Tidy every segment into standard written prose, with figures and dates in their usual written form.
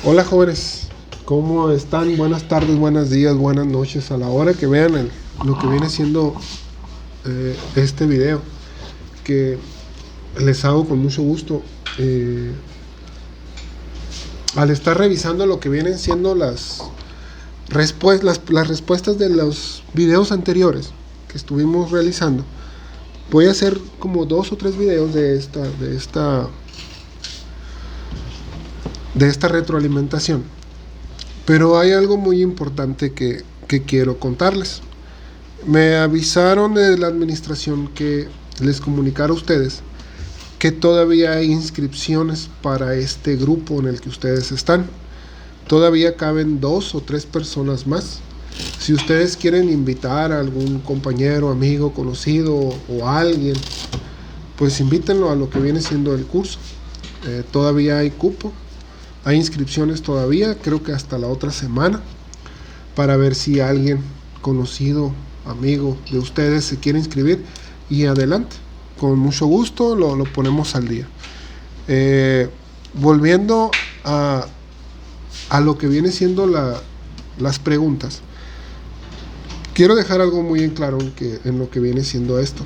Hola jóvenes, ¿cómo están? Buenas tardes, buenos días, buenas noches a la hora que vean lo que viene siendo este video que les hago con mucho gusto. Al estar revisando lo que vienen siendo las respuestas de los videos anteriores que estuvimos realizando, voy a hacer como 2 o 3 videos de esta retroalimentación. Pero hay algo muy importante que quiero contarles. Me avisaron de la administración que les comunicara a ustedes que todavía hay inscripciones para este grupo en el que ustedes están. Todavía caben 2 o 3 personas más. Si ustedes quieren invitar a algún compañero, amigo, conocido o a alguien, pues invítenlo a lo que viene siendo el curso. Todavía hay cupo. Hay inscripciones todavía, creo que hasta la otra semana, para ver si alguien conocido, amigo de ustedes se quiere inscribir. Y adelante, con mucho gusto lo ponemos al día. Volviendo a lo que viene siendo las preguntas, quiero dejar algo muy en claro en lo que viene siendo esto.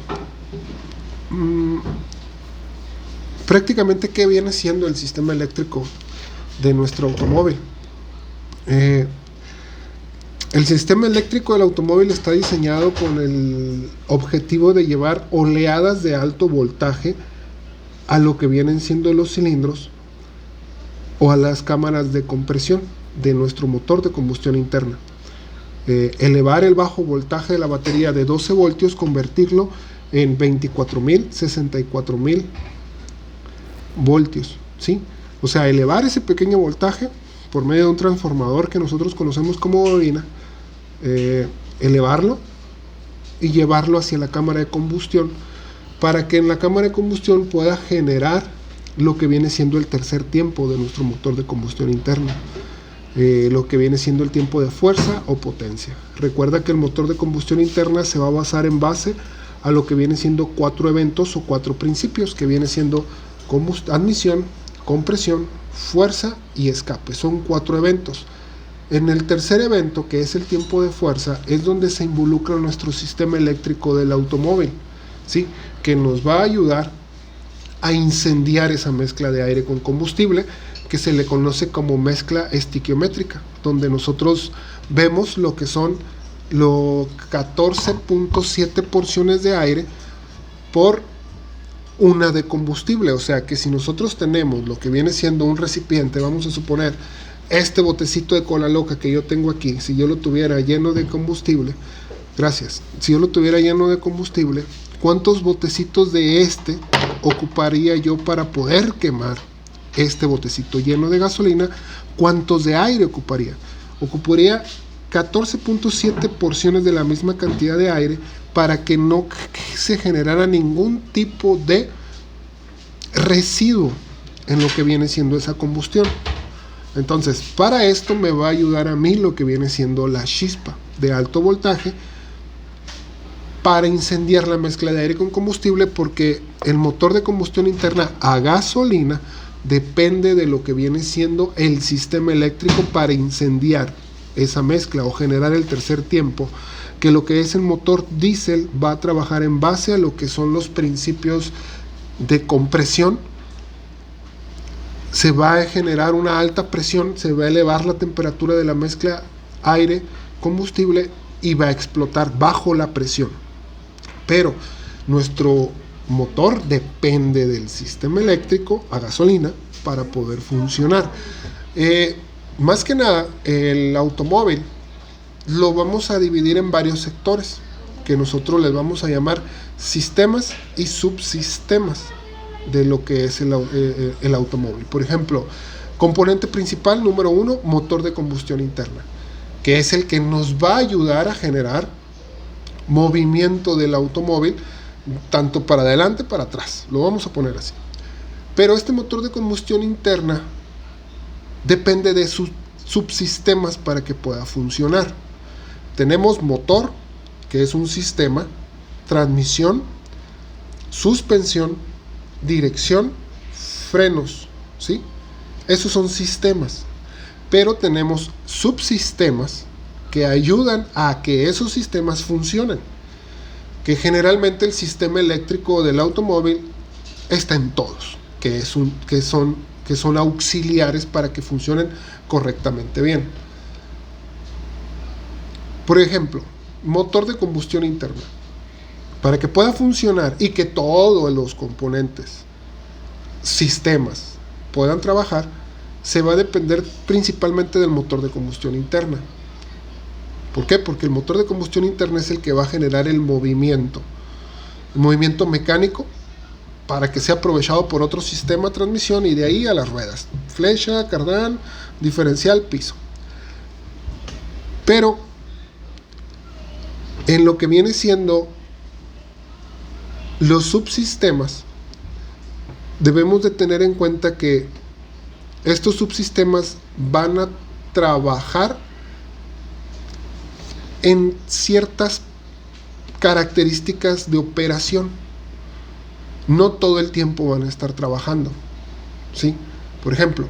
Prácticamente, ¿qué viene siendo el sistema eléctrico de nuestro automóvil? El sistema eléctrico del automóvil está diseñado con el objetivo de llevar oleadas de alto voltaje a lo que vienen siendo los cilindros o a las cámaras de compresión de nuestro motor de combustión interna. Elevar el bajo voltaje de la batería de 12 voltios, convertirlo en 24.000, 64.000 voltios, ¿sí? O sea, elevar ese pequeño voltaje por medio de un transformador que nosotros conocemos como bobina, elevarlo y llevarlo hacia la cámara de combustión, para que en la cámara de combustión pueda generar lo que viene siendo el tercer tiempo de nuestro motor de combustión interna, lo que viene siendo el tiempo de fuerza o potencia. Recuerda que el motor de combustión interna se va a basar en base a lo que viene siendo 4 eventos o 4 principios, que viene siendo admisión, compresión, fuerza y escape. Son 4 eventos. En el tercer evento, que es el tiempo de fuerza, es donde se involucra nuestro sistema eléctrico del automóvil, ¿sí? Que nos va a ayudar a incendiar esa mezcla de aire con combustible, que se le conoce como mezcla estiquiométrica, donde nosotros vemos lo que son los 14.7 porciones de aire por una de combustible. O sea que si nosotros tenemos lo que viene siendo un recipiente, vamos a suponer este botecito de cola loca que yo tengo aquí, si yo lo tuviera lleno de combustible, si yo lo tuviera lleno de combustible, ¿cuántos botecitos de este ocuparía yo para poder quemar este botecito lleno de gasolina? ¿Cuántos de aire ocuparía? Ocuparía 14.7 porciones de la misma cantidad de aire para que no se generara ningún tipo de residuo en lo que viene siendo esa combustión. Entonces, para esto me va a ayudar a mí lo que viene siendo la chispa de alto voltaje para incendiar la mezcla de aire con combustible, porque el motor de combustión interna a gasolina depende de lo que viene siendo el sistema eléctrico para incendiar esa mezcla o generar el tercer tiempo, que lo que es el motor diésel va a trabajar en base a lo que son los principios de compresión. Se va a generar una alta presión, se va a elevar la temperatura de la mezcla aire-combustible y va a explotar bajo la presión. Pero nuestro motor depende del sistema eléctrico a gasolina para poder funcionar. Más que nada, el automóvil lo vamos a dividir en varios sectores, que nosotros les vamos a llamar sistemas y subsistemas de lo que es el automóvil. Por ejemplo, componente principal número 1, motor de combustión interna, que es el que nos va a ayudar a generar movimiento del automóvil, tanto para adelante para atrás, lo vamos a poner así. Pero este motor de combustión interna depende de sus subsistemas para que pueda funcionar. Tenemos motor, que es un sistema, transmisión, suspensión, dirección, frenos, ¿sí? Esos son sistemas. pero tenemos subsistemas que ayudan a que esos sistemas funcionen, que generalmente el sistema eléctrico del automóvil está en todos, que son auxiliares para que funcionen correctamente bien. Por ejemplo, motor de combustión interna. Para que pueda funcionar y que todos los componentes, sistemas, puedan trabajar, se va a depender principalmente del motor de combustión interna. ¿Por qué? Porque el motor de combustión interna es el que va a generar el movimiento mecánico para que sea aprovechado por otro sistema de transmisión y de ahí a las ruedas, flecha, cardán, diferencial, piso. Pero en lo que viene siendo los subsistemas, debemos de tener en cuenta que estos subsistemas van a trabajar en ciertas características de operación. No todo el tiempo van a estar trabajando, ¿sí? Por ejemplo,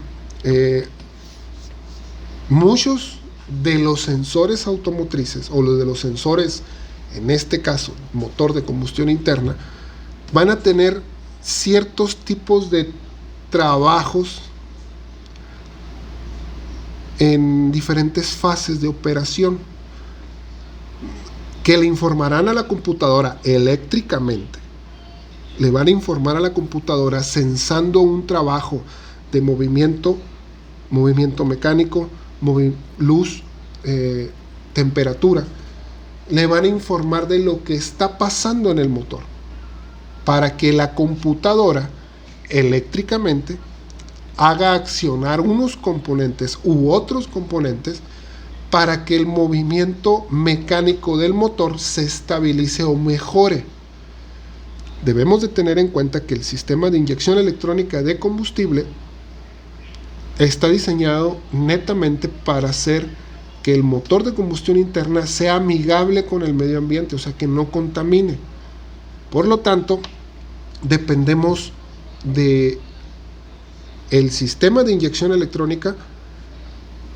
muchos de los sensores automotrices, o los de los sensores, en este caso, motor de combustión interna, van a tener ciertos tipos de trabajos en diferentes fases de operación que le informarán a la computadora eléctricamente. Le van a informar a la computadora sensando un trabajo de movimiento mecánico, luz, temperatura. Le van a informar de lo que está pasando en el motor para que la computadora eléctricamente haga accionar unos componentes u otros componentes para que el movimiento mecánico del motor se estabilice o mejore. Debemos de tener en cuenta que el sistema de inyección electrónica de combustible está diseñado netamente para hacer que el motor de combustión interna sea amigable con el medio ambiente, o sea, que no contamine. Por lo tanto, dependemos de el sistema de inyección electrónica,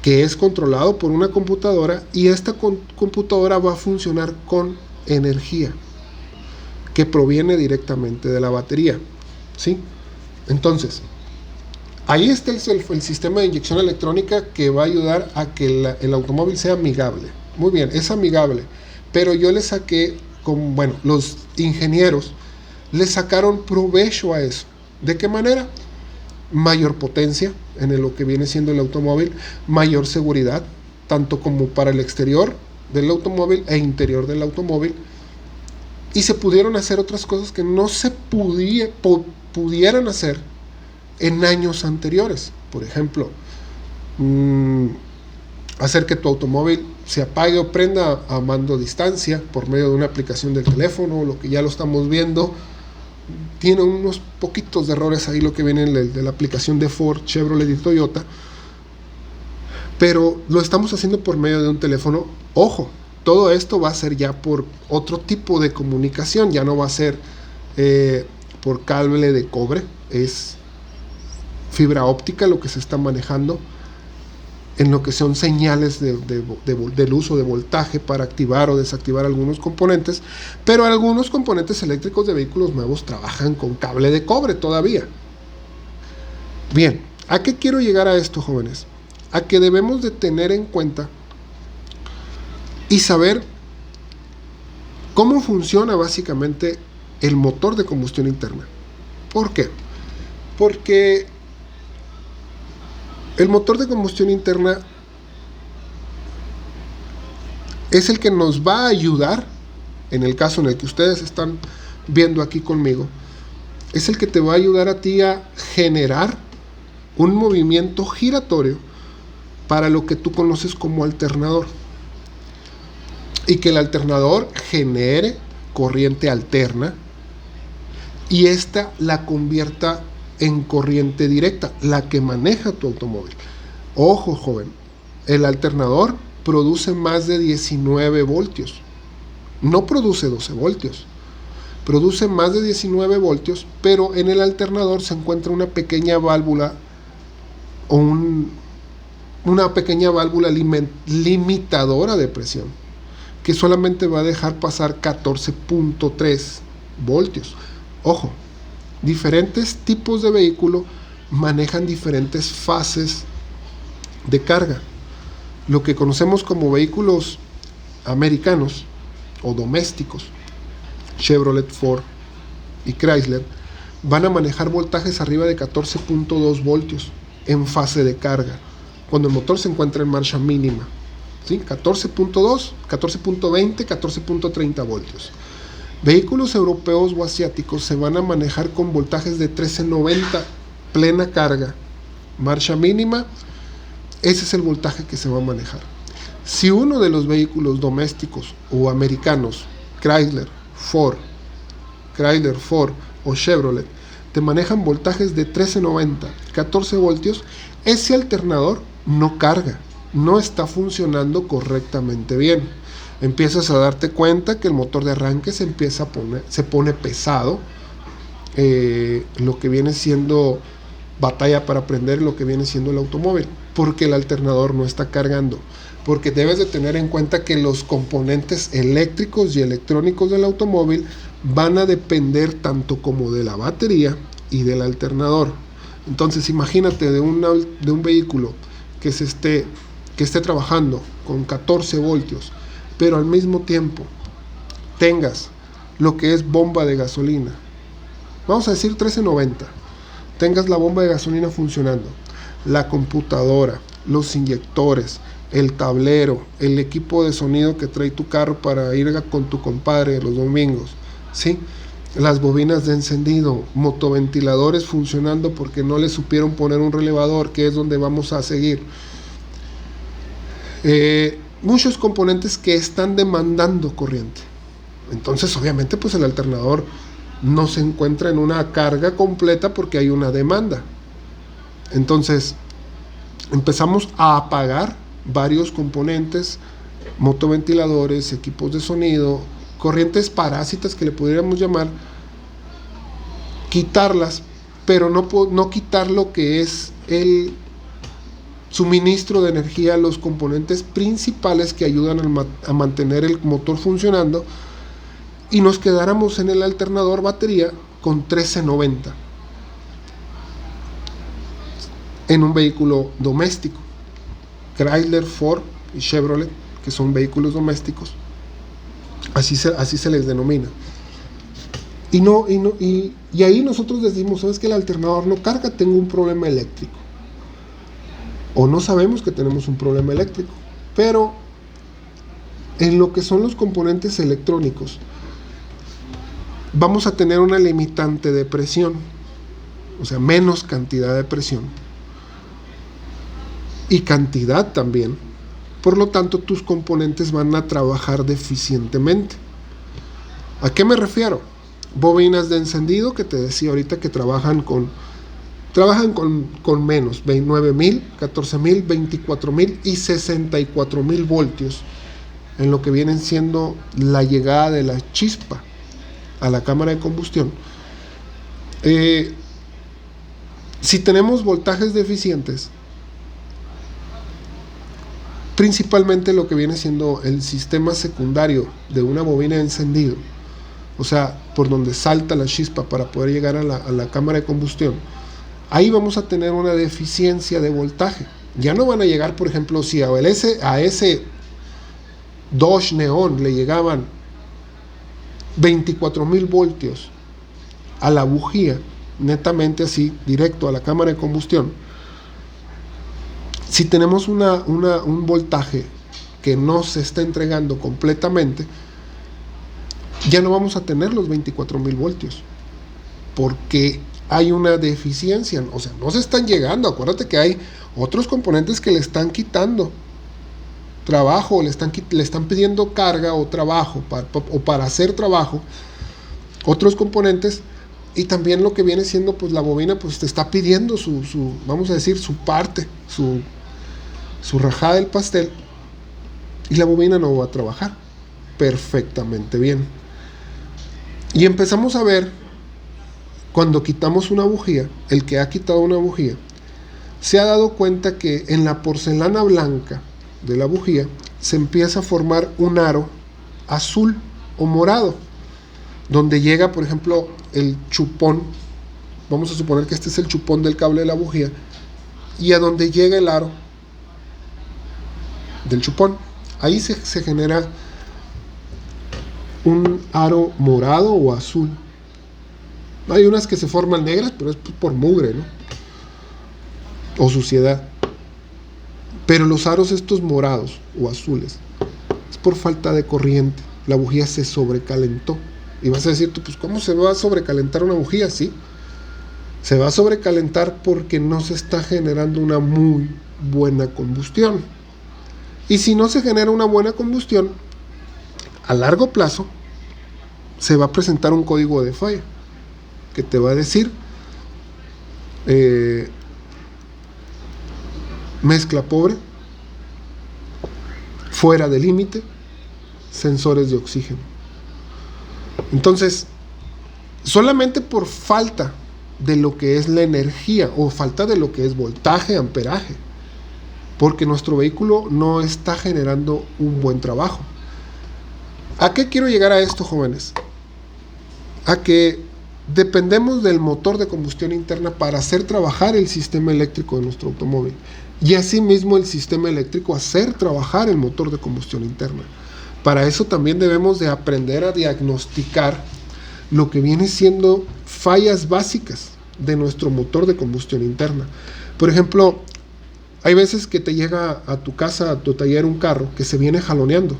que es controlado por una computadora, y esta computadora va a funcionar con energía que proviene directamente de la batería, ¿sí? Entonces, ahí está el sistema de inyección electrónica que va a ayudar a que el automóvil sea amigable. Muy bien, es amigable, pero yo le saqué, los ingenieros le sacaron provecho a eso. ¿De qué manera? Mayor potencia en lo que viene siendo el automóvil, mayor seguridad, tanto como para el exterior del automóvil e interior del automóvil, y se pudieron hacer otras cosas que no se pudieran hacer en años anteriores. Por ejemplo, hacer que tu automóvil se apague o prenda a mando a distancia por medio de una aplicación del teléfono, lo que ya lo estamos viendo. Tiene unos poquitos de errores ahí lo que viene de la aplicación de Ford, Chevrolet y Toyota, pero lo estamos haciendo por medio de un teléfono. Ojo, todo esto va a ser ya por otro tipo de comunicación, ya no va a ser por cable de cobre, es fibra óptica lo que se está manejando en lo que son señales de luz o de voltaje para activar o desactivar algunos componentes, pero algunos componentes eléctricos de vehículos nuevos trabajan con cable de cobre todavía. Bien, ¿a qué quiero llegar a esto, jóvenes? A que debemos de tener en cuenta y saber cómo funciona básicamente el motor de combustión interna. ¿Por qué? Porque el motor de combustión interna es el que nos va a ayudar, en el caso en el que ustedes están viendo aquí conmigo, es el que te va a ayudar a ti a generar un movimiento giratorio para lo que tú conoces como alternador, y que el alternador genere corriente alterna y esta la convierta en corriente directa, la que maneja tu automóvil. Ojo, joven, el alternador produce más de 19 voltios, no produce 12 voltios, produce más de 19 voltios, pero en el alternador se encuentra una pequeña válvula o una pequeña válvula limitadora de presión, que solamente va a dejar pasar 14.3 voltios. Ojo, diferentes tipos de vehículo manejan diferentes fases de carga. Lo que conocemos como vehículos americanos o domésticos, Chevrolet, Ford y Chrysler, van a manejar voltajes arriba de 14.2 voltios en fase de carga, cuando el motor se encuentra en marcha mínima, ¿sí? 14.2, 14.20, 14.30 voltios. Vehículos europeos o asiáticos se van a manejar con voltajes de 1390, plena carga, marcha mínima. Ese es el voltaje que se va a manejar. Si uno de los vehículos domésticos o americanos, Chrysler, Ford o Chevrolet, te manejan voltajes de 1390, 14 voltios, ese alternador no carga, no está funcionando correctamente bien. Empiezas a darte cuenta que el motor de arranque se pone pesado, lo que viene siendo batalla para prender lo que viene siendo el automóvil, porque el alternador no está cargando. Porque debes de tener en cuenta que los componentes eléctricos y electrónicos del automóvil van a depender tanto como de la batería y del alternador. Entonces imagínate de un vehículo que esté trabajando con 14 voltios, pero al mismo tiempo tengas lo que es bomba de gasolina, vamos a decir 1390, tengas la bomba de gasolina funcionando, la computadora, los inyectores, el tablero, el equipo de sonido que trae tu carro para ir con tu compadre los domingos, ¿sí? Las bobinas de encendido, motoventiladores funcionando porque no le supieron poner un relevador, que es donde vamos a seguir. Muchos componentes que están demandando corriente. Entonces, obviamente, pues el alternador no se encuentra en una carga completa porque hay una demanda. Entonces, empezamos a apagar varios componentes, motoventiladores, equipos de sonido, corrientes parásitas que le podríamos llamar, quitarlas, pero no quitar lo que es el suministro de energía, los componentes principales que ayudan a mantener el motor funcionando, y nos quedáramos en el alternador batería con 1390 en un vehículo doméstico. Chrysler, Ford y Chevrolet, que son vehículos domésticos, así se les denomina. Y ahí nosotros decimos, ¿sabes que el alternador no carga? Tengo un problema eléctrico. O no sabemos que tenemos un problema eléctrico. Pero en lo que son los componentes electrónicos, vamos a tener una limitante de presión, o sea, menos cantidad de presión y cantidad también. Por lo tanto, tus componentes van a trabajar deficientemente. ¿A qué me refiero? Bobinas de encendido, que te decía ahorita que trabajan con menos, 29.000, 14.000, 24.000 y 64.000 voltios, en lo que vienen siendo la llegada de la chispa a la cámara de combustión. Si tenemos voltajes deficientes, principalmente lo que viene siendo el sistema secundario de una bobina de encendido, o sea, por donde salta la chispa para poder llegar a la cámara de combustión, ahí vamos a tener una deficiencia de voltaje. Ya no van a llegar, por ejemplo, si a ese Dodge Neon le llegaban 24.000 voltios a la bujía, netamente así, directo a la cámara de combustión. Si tenemos un voltaje que no se está entregando completamente, ya no vamos a tener los 24.000 voltios, porque hay una deficiencia, o sea, no se están llegando. Acuérdate que hay otros componentes que le están quitando trabajo, le están pidiendo carga o trabajo para hacer trabajo, otros componentes. Y también lo que viene siendo, pues la bobina pues te está pidiendo su vamos a decir, su parte, su rajada del pastel, y la bobina no va a trabajar perfectamente bien. Y empezamos a ver, cuando quitamos una bujía, el que ha quitado una bujía, se ha dado cuenta que en la porcelana blanca de la bujía se empieza a formar un aro azul o morado, donde llega, por ejemplo, el chupón. Vamos a suponer que este es el chupón del cable de la bujía, y a donde llega el aro del chupón, ahí se genera un aro morado o azul. Hay unas que se forman negras, pero es por mugre, ¿no? O suciedad. Pero los aros estos morados o azules es por falta de corriente. La bujía se sobrecalentó. Y vas a decir tú, pues ¿cómo se va a sobrecalentar una bujía? Sí, se va a sobrecalentar porque no se está generando una muy buena combustión. Y si no se genera una buena combustión, a largo plazo se va a presentar un código de falla que te va a decir mezcla pobre, fuera de límite, sensores de oxígeno. Entonces, solamente por falta de lo que es la energía o falta de lo que es voltaje, amperaje, porque nuestro vehículo no está generando un buen trabajo. ¿A qué quiero llegar a esto, jóvenes? A que dependemos del motor de combustión interna para hacer trabajar el sistema eléctrico de nuestro automóvil, y asimismo el sistema eléctrico hacer trabajar el motor de combustión interna. Para eso también debemos de aprender a diagnosticar lo que viene siendo fallas básicas de nuestro motor de combustión interna. Por ejemplo, hay veces que te llega a tu casa, a tu taller, un carro que se viene jaloneando.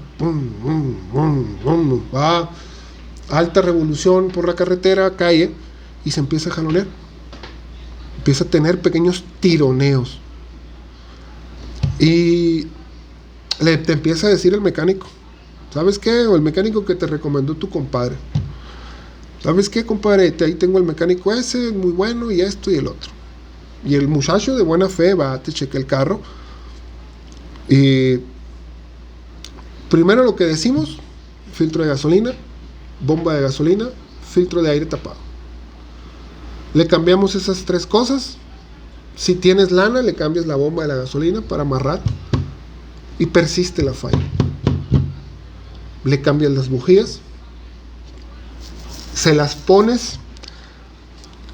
Va a alta revolución por la carretera, calle, y se empieza a jalonear. Empieza a tener pequeños tironeos. Y te empieza a decir el mecánico, ¿sabes qué? O el mecánico que te recomendó tu compadre. ¿Sabes qué, compadre? Ahí tengo el mecánico ese, muy bueno, y esto y el otro. Y el muchacho de buena fe va, te checa el carro. Y primero lo que decimos: filtro de gasolina, bomba de gasolina, filtro de aire tapado. Le cambiamos esas tres cosas. Si tienes lana, le cambias la bomba de la gasolina para amarrar, y persiste la falla. Le cambias las bujías, se las pones,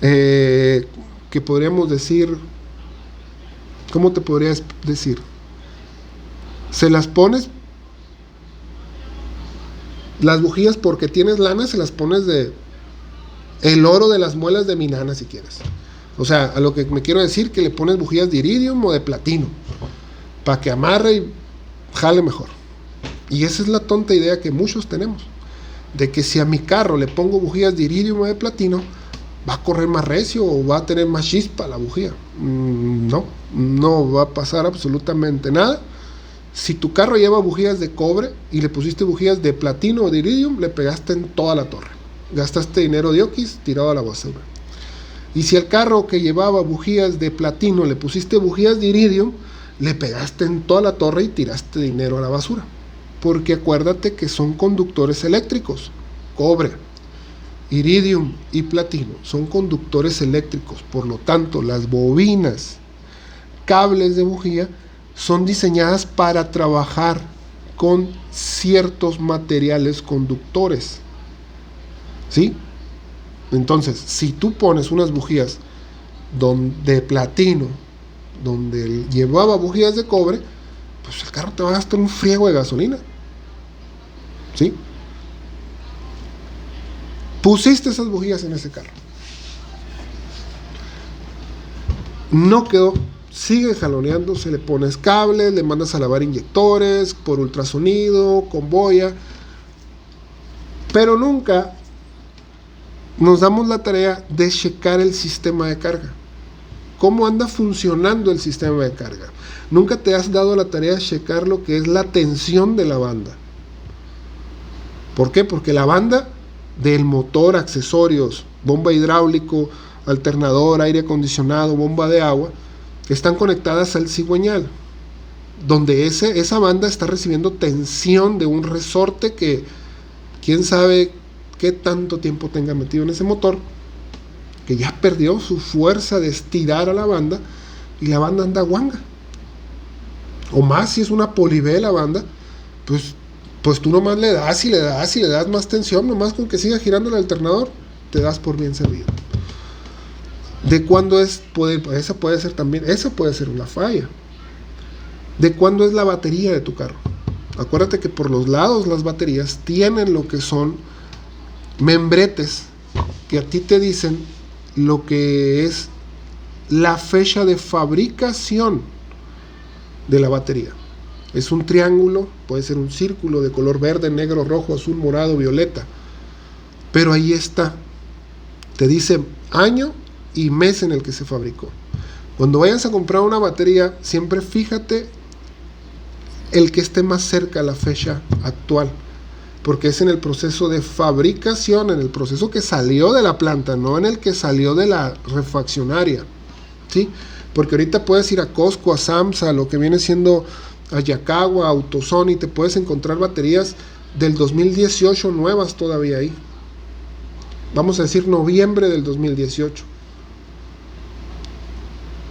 que podríamos decir, ¿cómo te podrías decir? Se las pones, las bujías, porque tienes lana, se las pones de el oro de las muelas de mi nana, si quieres. O sea, a lo que me quiero decir, que le pones bujías de iridium o de platino, para que amarre y jale mejor. Y esa es la tonta idea que muchos tenemos, de que si a mi carro le pongo bujías de iridium o de platino, va a correr más recio o va a tener más chispa la bujía. No va a pasar absolutamente nada. Si tu carro lleva bujías de cobre y le pusiste bujías de platino o de iridium, le pegaste en toda la torre. Gastaste dinero de oquis tirado a la basura. Y si al carro que llevaba bujías de platino le pusiste bujías de iridium, le pegaste en toda la torre y tiraste dinero a la basura. Porque acuérdate que son conductores eléctricos. Cobre, iridium y platino son conductores eléctricos. Por lo tanto, las bobinas, cables de bujía, son diseñadas para trabajar con ciertos materiales conductores. ¿Sí? Entonces, si tú pones unas bujías de platino, donde llevaba bujías de cobre, pues el carro te va a gastar un friego de gasolina. ¿Sí? Pusiste esas bujías en ese carro. No quedó, sigue jaloneando, se le pones cables, le mandas a lavar inyectores por ultrasonido, con boya, pero nunca nos damos la tarea de checar el sistema de carga. ¿Cómo anda funcionando el sistema de carga? Nunca te has dado la tarea de checar lo que es la tensión de la banda. ¿Por qué? Porque la banda del motor, accesorios, bomba hidráulico, alternador, aire acondicionado, bomba de agua, están conectadas al cigüeñal, donde esa banda está recibiendo tensión de un resorte que quién sabe qué tanto tiempo tenga metido en ese motor, que ya perdió su fuerza de estirar a la banda, y la banda anda guanga. O más si es una Polivé la banda, pues tú nomás le das y le das y le das más tensión, nomás con que siga girando el alternador, te das por bien servido. ¿De cuándo es? Esa puede ser una falla. ¿De cuándo es la batería de tu carro? Acuérdate que por los lados las baterías tienen lo que son membretes que a ti te dicen lo que es la fecha de fabricación de la batería. Es un triángulo, puede ser un círculo de color verde, negro, rojo, azul, morado, violeta, pero ahí está, te dice año y mes en el que se fabricó. Cuando vayas a comprar una batería, siempre fíjate el que esté más cerca a la fecha actual, porque es en el proceso de fabricación, en el proceso que salió de la planta, no en el que salió de la refaccionaria, ¿sí? Porque ahorita puedes ir a Costco, a Sam's, a lo que viene siendo a Yacawa, a AutoZone, y te puedes encontrar baterías del 2018 nuevas todavía ahí. Vamos a decir noviembre del 2018.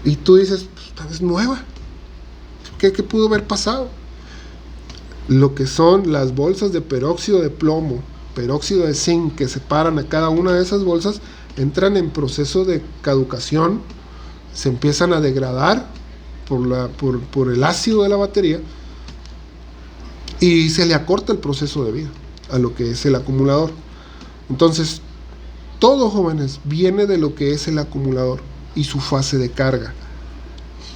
Y tú dices, pues, es nueva. ¿Qué pudo haber pasado? Lo que son las bolsas de peróxido de plomo, peróxido de zinc, que separan a cada una de esas bolsas, entran en proceso de caducación, se empiezan a degradar por el ácido de la batería y se le acorta el proceso de vida a lo que es el acumulador. Entonces, todo, jóvenes, viene de lo que es el acumulador y su fase de carga.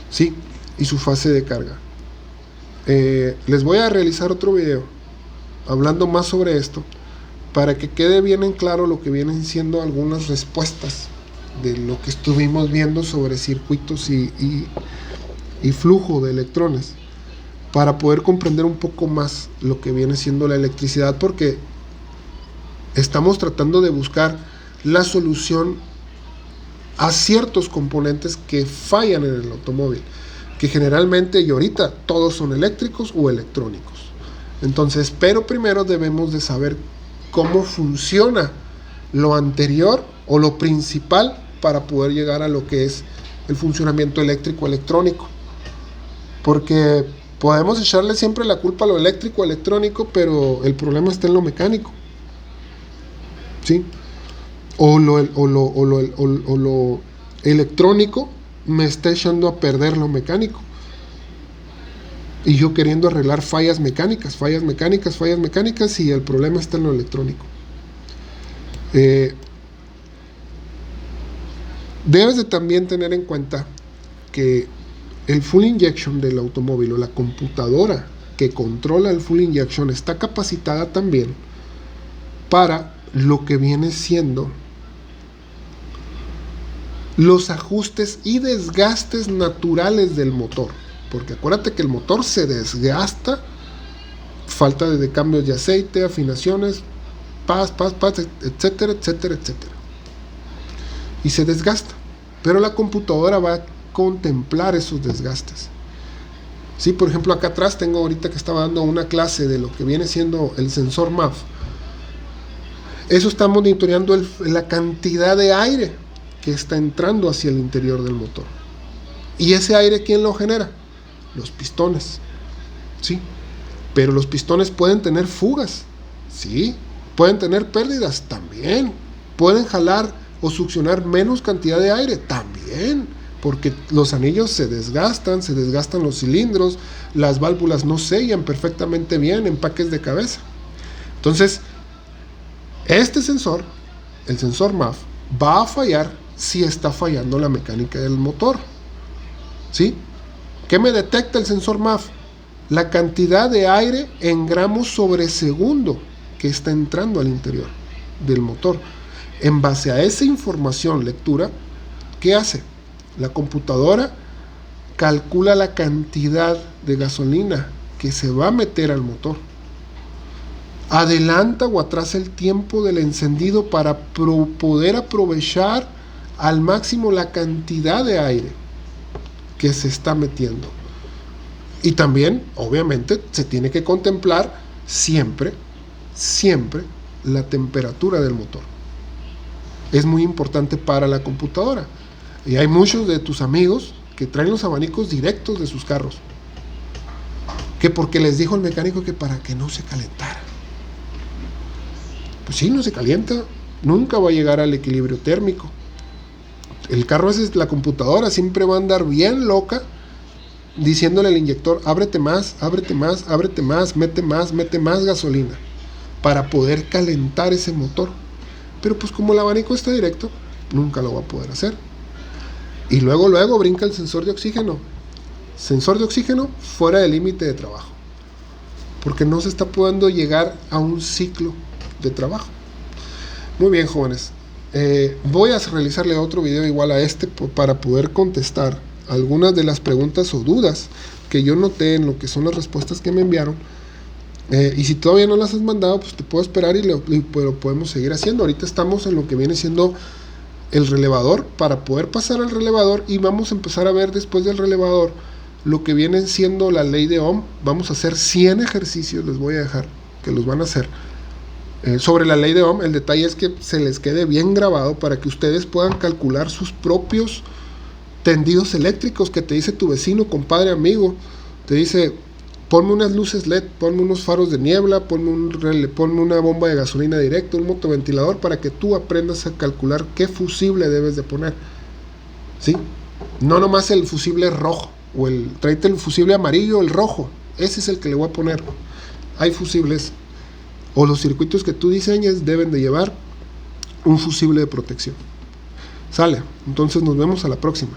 Sí, y su fase de carga. Les voy a realizar otro video hablando más sobre esto para que quede bien en claro lo que vienen siendo algunas respuestas de lo que estuvimos viendo sobre circuitos y flujo de electrones, para poder comprender un poco más lo que viene siendo la electricidad, porque estamos tratando de buscar la solución a ciertos componentes que fallan en el automóvil, que generalmente y ahorita todos son eléctricos o electrónicos. Entonces, pero primero debemos de saber cómo funciona lo anterior o lo principal para poder llegar a lo que es el funcionamiento eléctrico electrónico, porque podemos echarle siempre la culpa a lo eléctrico electrónico, pero el problema está en lo mecánico, ¿sí? O lo electrónico me está echando a perder lo mecánico, y yo queriendo arreglar fallas mecánicas, y el problema está en lo electrónico. Debes de también tener en cuenta que el full injection del automóvil, o la computadora que controla el full injection, está capacitada también para lo que viene siendo los ajustes y desgastes naturales del motor, porque acuérdate que el motor se desgasta, falta de cambios de aceite, afinaciones, etcétera, y se desgasta, pero la computadora va a contemplar esos desgastes. Sí, por ejemplo, acá atrás tengo, ahorita que estaba dando una clase de lo que viene siendo el sensor MAF, eso está monitoreando la cantidad de aire que está entrando hacia el interior del motor. ¿Y ese aire quién lo genera? Los pistones, ¿sí? Pero los pistones pueden tener fugas, ¿sí? Pueden tener pérdidas, también. Pueden jalar o succionar menos cantidad de aire, también, porque los anillos se desgastan los cilindros, las válvulas no sellan perfectamente bien, empaques de cabeza. Entonces, este sensor, el sensor MAF, va a fallar si está fallando la mecánica del motor, ¿sí? ¿Qué me detecta el sensor MAF? La cantidad de aire en gramos sobre segundo que está entrando al interior del motor. En base a esa información, lectura, ¿qué hace? La computadora calcula la cantidad de gasolina que se va a meter al motor. Adelanta o atrasa el tiempo del encendido para poder aprovechar al máximo la cantidad de aire que se está metiendo. Y también, obviamente, se tiene que contemplar siempre la temperatura del motor. Es muy importante para la computadora. Y hay muchos de tus amigos que traen los abanicos directos de sus carros, que porque les dijo el mecánico que para que no se calentara. Pues sí, no se calienta, nunca va a llegar al equilibrio térmico. El carro es la computadora, siempre va a andar bien loca diciéndole al inyector: ábrete más, ábrete más, ábrete más, mete más gasolina para poder calentar ese motor. Pero pues como el abanico está directo, nunca lo va a poder hacer. Y luego brinca el sensor de oxígeno. Sensor de oxígeno fuera del límite de trabajo, porque no se está pudiendo llegar a un ciclo de trabajo. Muy bien, jóvenes. Voy a realizarle otro video igual a este para poder contestar algunas de las preguntas o dudas que yo noté en lo que son las respuestas que me enviaron. Y si todavía no las has mandado, pues te puedo esperar y lo podemos seguir haciendo. Ahorita estamos en lo que viene siendo el relevador, para poder pasar al relevador, y vamos a empezar a ver después del relevador lo que viene siendo la ley de Ohm. Vamos a hacer 100 ejercicios, les voy a dejar que los van a hacer sobre la ley de Ohm. El detalle es que se les quede bien grabado para que ustedes puedan calcular sus propios tendidos eléctricos que te dice tu vecino, compadre, amigo. Te dice: ponme unas luces LED, ponme unos faros de niebla, ponme una bomba de gasolina directa, un motoventilador, para que tú aprendas a calcular qué fusible debes de poner. ¿Sí? No nomás el fusible rojo, o tráete el fusible amarillo o el rojo, ese es el que le voy a poner. Hay fusibles, o los circuitos que tú diseñes deben de llevar un fusible de protección. Sale, entonces nos vemos a la próxima.